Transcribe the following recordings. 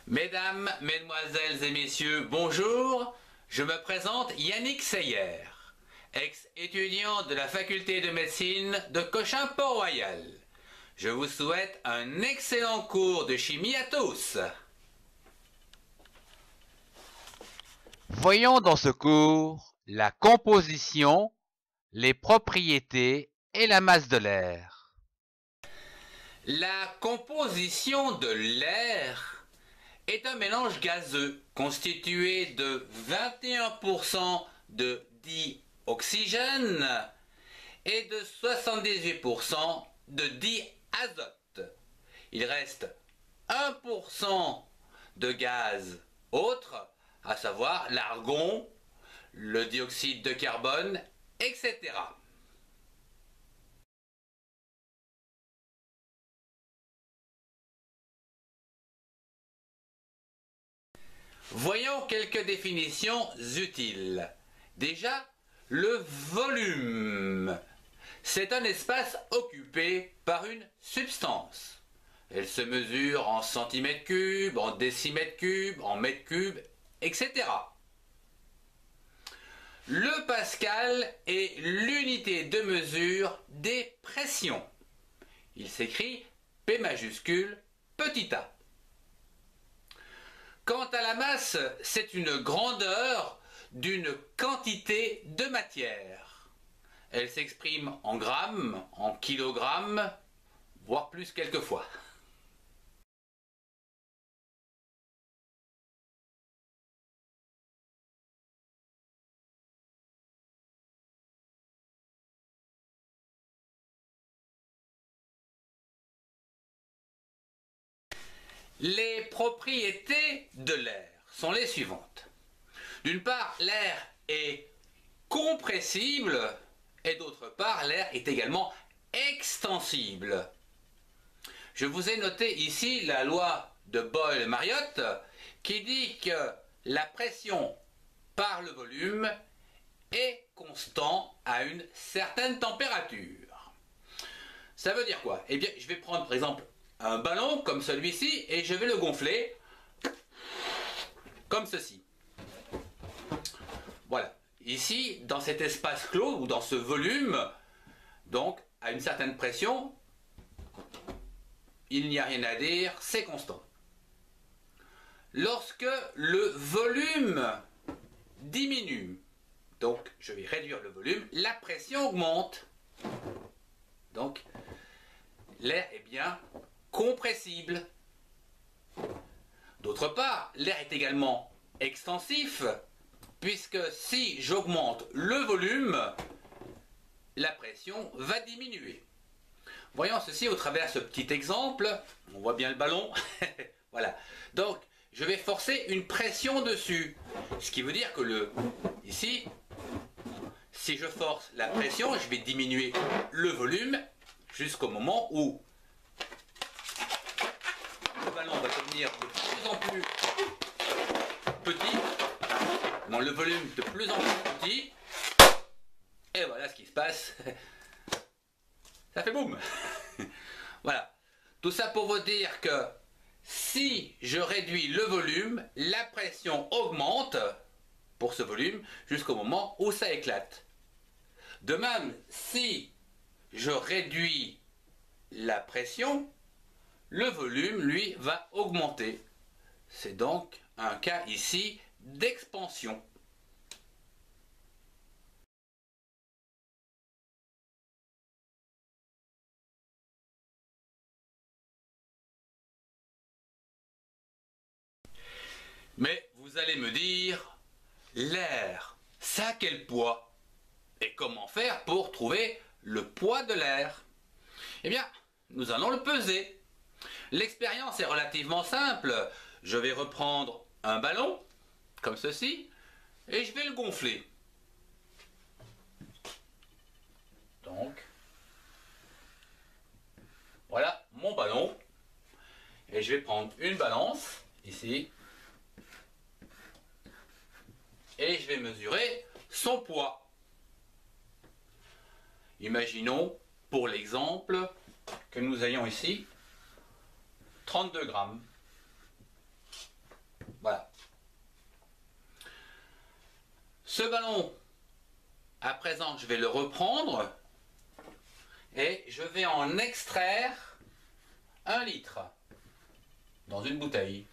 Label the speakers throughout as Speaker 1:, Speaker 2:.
Speaker 1: Mesdames, Mesdemoiselles et Messieurs, bonjour. Je me présente Yannick Seyer, ex-étudiant de la faculté de médecine de Cochin-Port-Royal. Je vous souhaite un excellent cours de chimie à tous.
Speaker 2: Voyons dans ce cours la composition, les propriétés et la masse de l'air.
Speaker 1: La composition de l'air est un mélange gazeux constitué de 21% de dioxygène et de 78% de diazote. Il reste 1% de gaz autre, à savoir l'argon, le dioxyde de carbone, etc. Voyons quelques définitions utiles. Déjà, le volume. C'est un espace occupé par une substance. Elle se mesure en centimètres cubes, en décimètres cubes, en mètres cubes, etc. Le pascal est l'unité de mesure des pressions. Il s'écrit P majuscule petit a. Quant à la masse, c'est une grandeur d'une quantité de matière. Elle s'exprime en grammes, en kilogrammes, voire plus quelquefois. Les propriétés de l'air sont les suivantes. D'une part, l'air est compressible et d'autre part, l'air est également extensible. Je vous ai noté ici la loi de Boyle-Mariotte qui dit que la pression par le volume est constant à une certaine température. Ça veut dire quoi? Eh bien, je vais prendre par exemple un ballon comme celui-ci et je vais le gonfler comme ceci. Voilà. Ici, dans cet espace clos ou dans ce volume, donc à une certaine pression, il n'y a rien à dire, c'est constant. Lorsque le volume diminue, donc je vais réduire le volume, la pression augmente. Donc l'air est bien compressible. D'autre part, l'air est également extensif, puisque si j'augmente le volume, la pression va diminuer. Voyons ceci au travers de ce petit exemple. On voit bien le ballon. Voilà. Donc, je vais forcer une pression dessus. Ce qui veut dire que ici, si je force la pression, je vais diminuer le volume jusqu'au moment où le ballon va devenir de plus en plus petit. Bon, le volume de plus en plus petit. Et voilà ce qui se passe. Ça fait boum. Voilà. Tout ça pour vous dire que si je réduis le volume, la pression augmente pour ce volume jusqu'au moment où ça éclate. De même, si je réduis la pression, le volume, lui, va augmenter. C'est donc un cas ici d'expansion. Mais vous allez me dire, l'air, ça a quel poids? Et comment faire pour trouver le poids de l'air? Eh bien, nous allons le peser. L'expérience est relativement simple. Je vais reprendre un ballon, comme ceci, et je vais le gonfler. Donc, voilà mon ballon. Et je vais prendre une balance, ici, et je vais mesurer son poids. Imaginons, pour l'exemple, que nous ayons ici 32 grammes. Ce ballon, à présent, je vais le reprendre et je vais en extraire 1 litre dans une bouteille.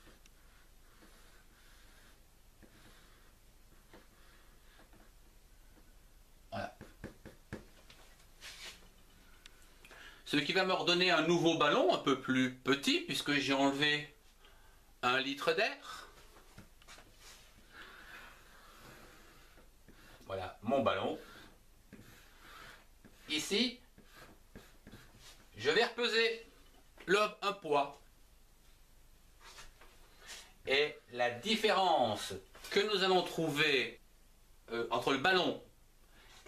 Speaker 1: Voilà. Ce qui va me redonner un nouveau ballon un peu plus petit puisque j'ai enlevé 1 litre d'air. Voilà mon ballon. Ici, je vais repeser un poids. Et la différence que nous allons trouver entre le ballon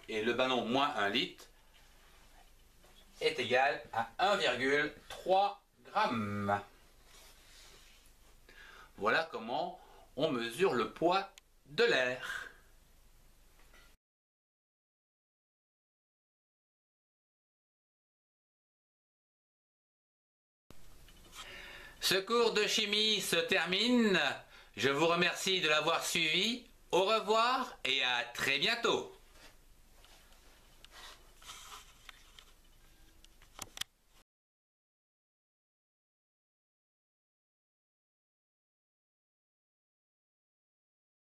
Speaker 1: et le ballon moins 1 litre est égale à 1,3 g. Voilà comment on mesure le poids de l'air. Ce cours de chimie se termine. Je vous remercie de l'avoir suivi. Au revoir et à très bientôt.